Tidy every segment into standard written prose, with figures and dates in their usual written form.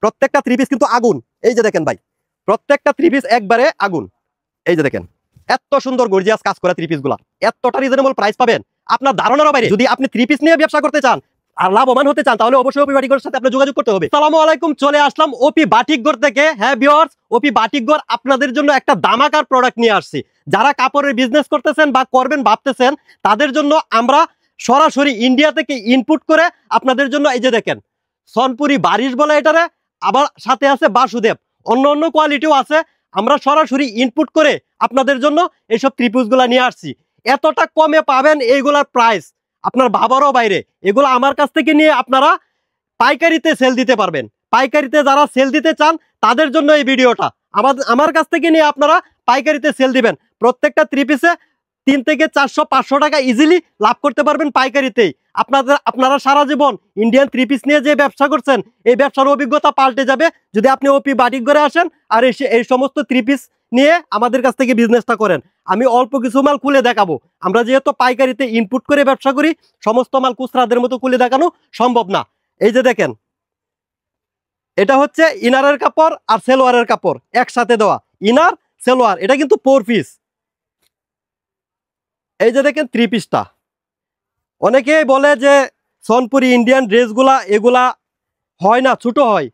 প্রত্যেকটা three piece কিন্তু আগুন। এই যে দেখেন ভাই, প্রত্যেকটা থ্রি পিস একবারে আগুন। এই যে দেখেন এত সুন্দর গর্জিয়াস কাজ করা থ্রি পিস গুলা, এতটা রিজনেবল প্রাইস পাবেন আপনার ধারণার বাইরে। যদি আপনি থ্রি পিস নিয়ে ব্যবসা করতে চান আর লাভবান হতে চান, তাহলে অবশ্যই ওপি বাটিকঘরের সাথে আপনার যোগাযোগ করতে হবে। আসসালামু আলাইকুম, চলে আসলাম ওপি বাটিকঘর থেকে। হ্যাঁ ভিউয়ার্স, ওপি বাটিকঘর আপনাদের জন্য একটা দামাকার প্রোডাক্ট নিয়ে আসছি। যারা কাপড়ের বিজনেস করতেছেন বা করবেন ভাবতেছেন, তাদের জন্য আমরা সরাসরি ইন্ডিয়া থেকে ইনপুট করে আপনাদের জন্য এই যে দেখেন সনপুরি বারিশ বলে এটারে, আবার সাথে আছে বাসুদেব, অন্য অন্য কোয়ালিটিও আছে। আমরা সরাসরি ইনপুট করে আপনাদের জন্য এইসব থ্রি পিস গুলা নিয়ে আসছি। এতটা কমে পাবেন এইগুলার প্রাইস আপনার ভাবারও বাইরে। এগুলো আমার কাছ থেকে নিয়ে আপনারা পাইকারিতে সেল দিতে পারবেন। পাইকারিতে যারা সেল দিতে চান তাদের জন্য এই ভিডিওটা। আমার কাছ থেকে নিয়ে আপনারা পাইকারিতে সেল দিবেন। প্রত্যেকটা থ্রি পিসে 3 থেকে 400-500 টাকা ইজিলি লাভ করতে পারবেন পাইকারিতেই। আপনারা সারা জীবন ইন্ডিয়ান থ্রি পিস নিয়ে যে ব্যবসা করছেন, এই ব্যবসার অভিজ্ঞতা পাল্টে যাবে যদি আপনি ওপি বাটিকঘরে আসেন আর এই সমস্ত থ্রি পিস নিয়ে আমাদের কাছ থেকে বিজনেসটা করেন। আমি অল্প কিছু মাল খুলে দেখাবো। আমরা যেহেতু পাইকারিতে ইনপুট করে ব্যবসা করি, সমস্ত মাল খুচরাদের মতো খুলে দেখানো সম্ভব না। এই যে দেখেন, এটা হচ্ছে ইনারের কাপড় আর সেলোয়ারের কাপড় একসাথে দেওয়া, ইনার সেলোয়ার। এটা কিন্তু 4 পিস। এই যে দেখেন থ্রি পিসটা। অনেকেই বলে যে সনপুরি ইন্ডিয়ান ড্রেসগুলা এগুলা হয় না, ছোট হয়।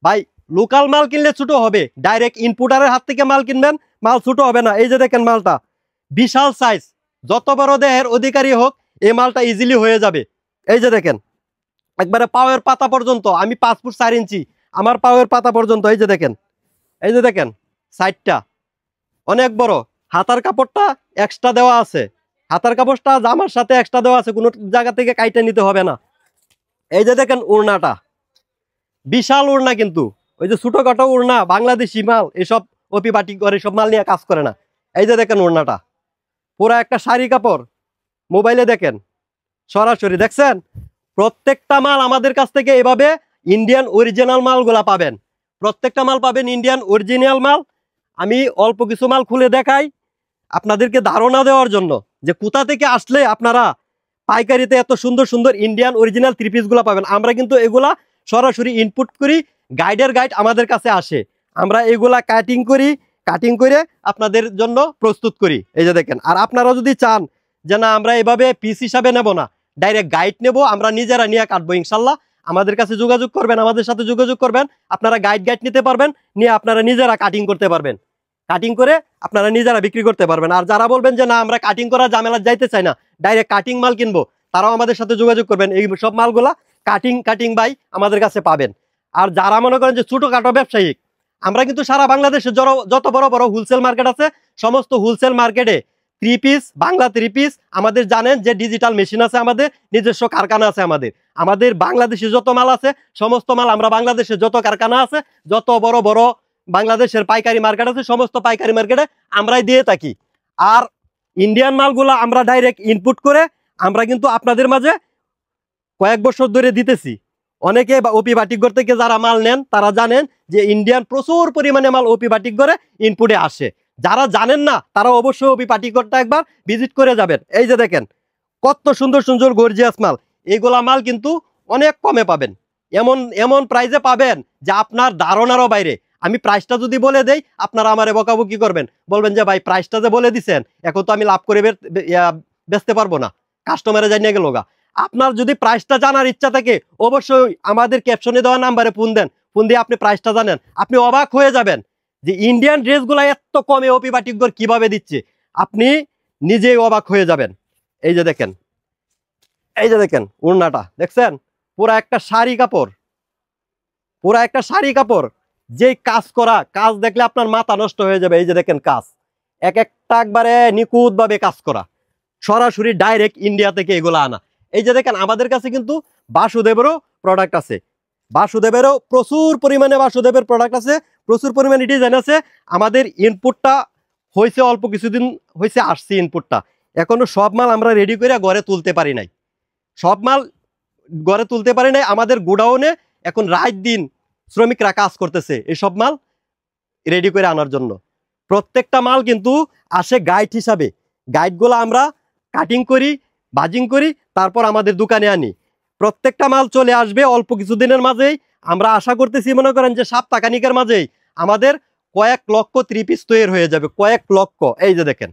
ভাই লোকাল মাল কিনলে ছোট হবে, ডাইরেক্ট ইনপুটারের হাত থেকে মাল কিনবেন, মাল ছোট হবে না। এই যে দেখেন মালটা বিশাল সাইজ, যত বড় দেহের অধিকারী হোক এই মালটা ইজিলি হয়ে যাবে। এই যে দেখেন একবারে পাওয়ের পাতা পর্যন্ত, আমি 5 ফুট 4 ইঞ্চি, আমার পাওয়ের পাতা পর্যন্ত। এই যে দেখেন সাইডটা অনেক বড়। হাতার কাপড়টা এক্সট্রা দেওয়া আছে, হাতার কাপড়টা জামার সাথে এক্সট্রা দেওয়া আছে, কোনো জায়গা থেকে কাইটে নিতে হবে না। এই যে দেখেন ওড়নাটা, বিশাল ওড়না, কিন্তু ওই যে ছোটখাটো ওড়না বাংলাদেশি মাল এসব ওপি বাটিকঘর এসব মাল নিয়ে কাজ করে না। এই যে দেখেন ওড়নাটা পুরা একটা শাড়ি কাপড়। মোবাইলে দেখেন সরাসরি দেখছেন। প্রত্যেকটা মাল আমাদের কাছ থেকে এভাবে ইন্ডিয়ান অরিজিনাল মালগুলা পাবেন। প্রত্যেকটা মাল পাবেন ইন্ডিয়ান অরিজিনাল মাল। আমি অল্প কিছু মাল খুলে দেখাই আপনাদেরকে ধারণা দেওয়ার জন্য যে কোথা থেকে আসলে আপনারা পাইকারিতে এত সুন্দর সুন্দর ইন্ডিয়ান অরিজিনাল থ্রি পিস গুলা পাবেন। আমরা কিন্তু এগুলা সরাসরি ইনপুট করি, গাইড আমাদের কাছে আসে, আমরা এগুলা কাটিং করে আপনাদের জন্য প্রস্তুত করি। এই যে দেখেন। আর আপনারা যদি চান যে না আমরা এভাবে পিস হিসাবে নেব না, ডাইরেক্ট গাইড নেব, আমরা নিজেরা নিয়ে কাটবো, ইনশাল্লাহ আমাদের কাছে যোগাযোগ করবেন, আমাদের সাথে যোগাযোগ করবেন, আপনারা গাইড নিতে পারবেন, নিয়ে আপনারা নিজেরা কাটিং করতে পারবেন, কাটিং করে আপনারা নিজেরা বিক্রি করতে পারবেন। আর যারা বলবেন যে না আমরা কাটিং করা ঝামেলা যাইতে চাই না, ডাইরেক্ট কাটিং মাল কিনবো, তারাও আমাদের সাথে যোগাযোগ করবেন। এই সব মালগুলা কাটিং বাই আমাদের কাছে পাবেন। আর যারা মনে করেন যে ছোটখাটো ব্যবসায়ী, আমরা কিন্তু সারা বাংলাদেশে যত বড় বড় হোলসেল মার্কেট আছে, সমস্ত হোলসেল মার্কেটে three piece, Bangla three piece, আমাদের জানেন যে ডিজিটাল মেশিন আছে, আমাদের নিজস্ব কারখানা আছে। আমাদের বাংলাদেশে যত মাল আছে সমস্ত মাল আমরা বাংলাদেশে যত কারখানা আছে, যত বড় বড় বাংলাদেশের পাইকারি মার্কেট আছে, সমস্ত পাইকারি মার্কেটে আমরাই দিয়ে থাকি। আর ইন্ডিয়ান মালগুলা আমরা ডাইরেক্ট ইনপুট করে আমরা কিন্তু আপনাদের মাঝে কয়েক বছর ধরে দিতেছি। অনেকে ওপি বাটিকঘর থেকে যারা মাল নেন তারা জানেন যে ইন্ডিয়ান প্রচুর পরিমাণে মাল ওপি বাটিকঘরে ইনপুটে আসে। যারা জানেন না তারা অবশ্যই ওপি বাটিকঘরটা একবার ভিজিট করে যাবেন। এই যে দেখেন কত সুন্দর সুন্দর গর্জিয়াস মাল। এইগুলা মাল কিন্তু অনেক কমে পাবেন, এমন প্রাইসে পাবেন যে আপনার ধারণারও বাইরে। আমি প্রাইসটা যদি বলে দেই আপনারা আমারে বকাবকি করবেন, বলবেন যে ভাই প্রাইসটা যে বলে দিচ্ছেন এখন তো আমি লাভ করে বেচতে পারবো না, কাস্টমারে জানিয়ে গেল গা। আপনার যদি প্রাইসটা জানার ইচ্ছা থাকে অবশ্যই আমাদের ক্যাপশনে দেওয়া নাম্বারে ফোন দেন, ফোন দিয়ে আপনি প্রাইসটা জানেন, আপনি অবাক হয়ে যাবেন যে ইন্ডিয়ান ড্রেসগুলা এত কমে ওপি বাটিকঘর কিভাবে দিচ্ছে, আপনি নিজেই অবাক হয়ে যাবেন। এই যে দেখেন ওড়নাটা দেখছেন, পুরা একটা শাড়ি কাপড়, যে কাজ করা, কাজ দেখলে আপনার মাথা নষ্ট হয়ে যাবে। এই যে দেখেন কাজ এক একটা একবারে নিখুঁত ভাবে কাজ করা, সরাসরি ডাইরেক্ট ইন্ডিয়া থেকে এগুলো আনা। এই যে দেখেন আমাদের কাছে কিন্তু বাসুদেবেরও প্রোডাক্ট আছে, বাসুদেবেরও প্রচুর পরিমাণে বাসুদেবের প্রোডাক্ট আছে, প্রচুর পরিমাণে ডিজাইন আছে। আমাদের ইনপুটটা হয়েছে অল্প কিছুদিন হয়েছে আসছে ইনপুটটা, এখনো সব মাল আমরা রেডি করে ঘরে তুলতে পারি নাই, আমাদের গোডাউনে এখন রাত দিন শ্রমিকরা কাজ করতেছে এসব মাল রেডি করে আনার জন্য। প্রত্যেকটা মাল কিন্তু আসে গাইড হিসাবে, গাইডগুলো আমরা কাটিং করি, বাজিং করি, তারপর আমাদের দোকানে আনি। প্রত্যেকটা মাল চলে আসবে অল্প কিছুদিনের মাঝেই আমরা আশা করতেছি মনে করেন যে সপ্তাহখানিকের মাঝেই আমাদের কয়েক লক্ষ 3 পিস তৈরি হয়ে যাবে, কয়েক লক্ষ। এই যে দেখেন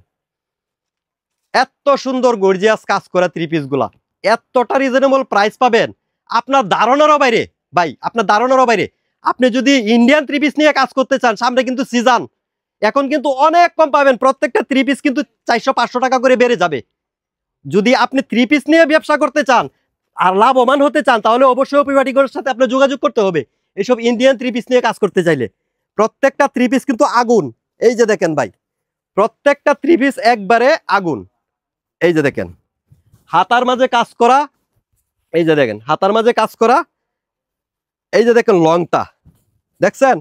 এত সুন্দর গর্জিয়াস কাজ করা 3 পিস গুলা, এতটা রিজনেবল প্রাইস পাবেন আপনার ধারণারও বাইরে ভাই, আপনার ধারণারও বাইরে। আপনি যদি ইন্ডিয়ান 3 পিস নিয়ে কাজ করতে চান, সামনে কিন্তু সিজন, এখন কিন্তু অনেক কম পাবেন। প্রত্যেকটা 3 পিস কিন্তু 400-500 টাকা করে বেড়ে যাবে। যদি আপনি 3 পিস নিয়ে ব্যবসা করতে চান আর লাভবান হতে চান, তাহলে অবশ্যই অপিবাটিকের সাথে আপনার যোগাযোগ করতে হবে এইসব ইন্ডিয়ান 3 পিস নিয়ে কাজ করতে চাইলে। প্রত্যেকটা 3 পিস কিন্তু আগুন। এই যে দেখেন ভাই, প্রত্যেকটা 3 পিস একবারে আগুন। এই যে দেখেন হাতার মাঝে কাজ করা, এই যে দেখেন হাতার মাঝে কাজ করা, এই যে দেখেন লংটা দেখছেন,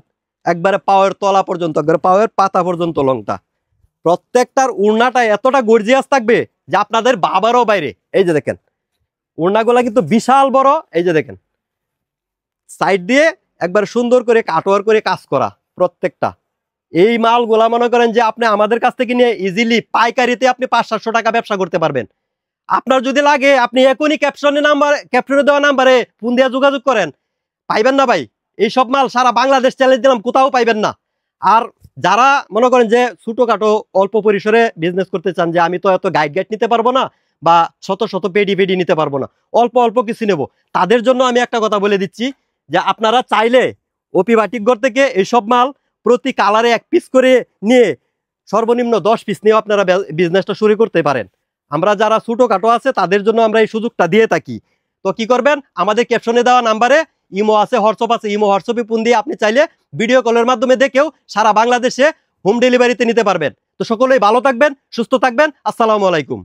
একবারে পাওয়ার তলা পর্যন্ত, একবারে পাওয়ার পাতা পর্যন্ত লংটা। প্রত্যেকটার উড়নাটা এতটা গর্জিয়াস থাকবে যে আপনাদের বাবারও বাইরে। এই যে দেখেন উড়নাগুলা কিন্তু বিশাল বড়। এই যে দেখেন সাইড দিয়ে একবার সুন্দর করে কাটওয়ার করে কাজ করা প্রত্যেকটা। এই মালগুলা মনে করেন যে আপনি আমাদের কাছ থেকে নিয়ে ইজিলি পাইকারিতে আপনি 500-700 টাকা ব্যবসা করতে পারবেন। আপনার যদি লাগে আপনি এখনই ক্যাপশনে দেওয়া নাম্বারে ফোন দিয়ে যোগাযোগ করেন। পাইবেন না ভাই, এই সব মাল সারা বাংলাদেশ চ্যালেঞ্জ দিলাম, কোথাও পাইবেন না। আর যারা মনে করেন যে ছোটখাটো অল্প পরিসরে বিজনেস করতে চান, যে আমি তো এত গাইড নিতে পারবো না বা শত শত পেডি নিতে পারবো না, অল্প অল্প কিছু নেব, তাদের জন্য আমি একটা কথা বলে দিচ্ছি যে আপনারা চাইলে ওপি বাটিকঘর থেকে এইসব মাল প্রতি কালারে 1 পিস করে নিয়ে সর্বনিম্ন 10 পিস নিয়ে আপনারা বিজনেসটা শুরু করতে পারেন। আমরা যারা ছোটখাটো আছে তাদের জন্য আমরা এই সুযোগটা দিয়ে থাকি। তো কি করবেন, আমাদের ক্যাপশনে দেওয়া নাম্বারে ইমো আছে, হোয়াটসঅ্যাপ আছে, ইমো হোয়াটসঅ্যাপে ফোন দিয়ে আপনি চাইলে ভিডিও কলের মাধ্যমে দেখেও সারা বাংলাদেশে হোম ডেলিভারিতে নিতে পারবেন। তো সকলেই ভালো থাকবেন, সুস্থ থাকবেন। আসসালামু আলাইকুম।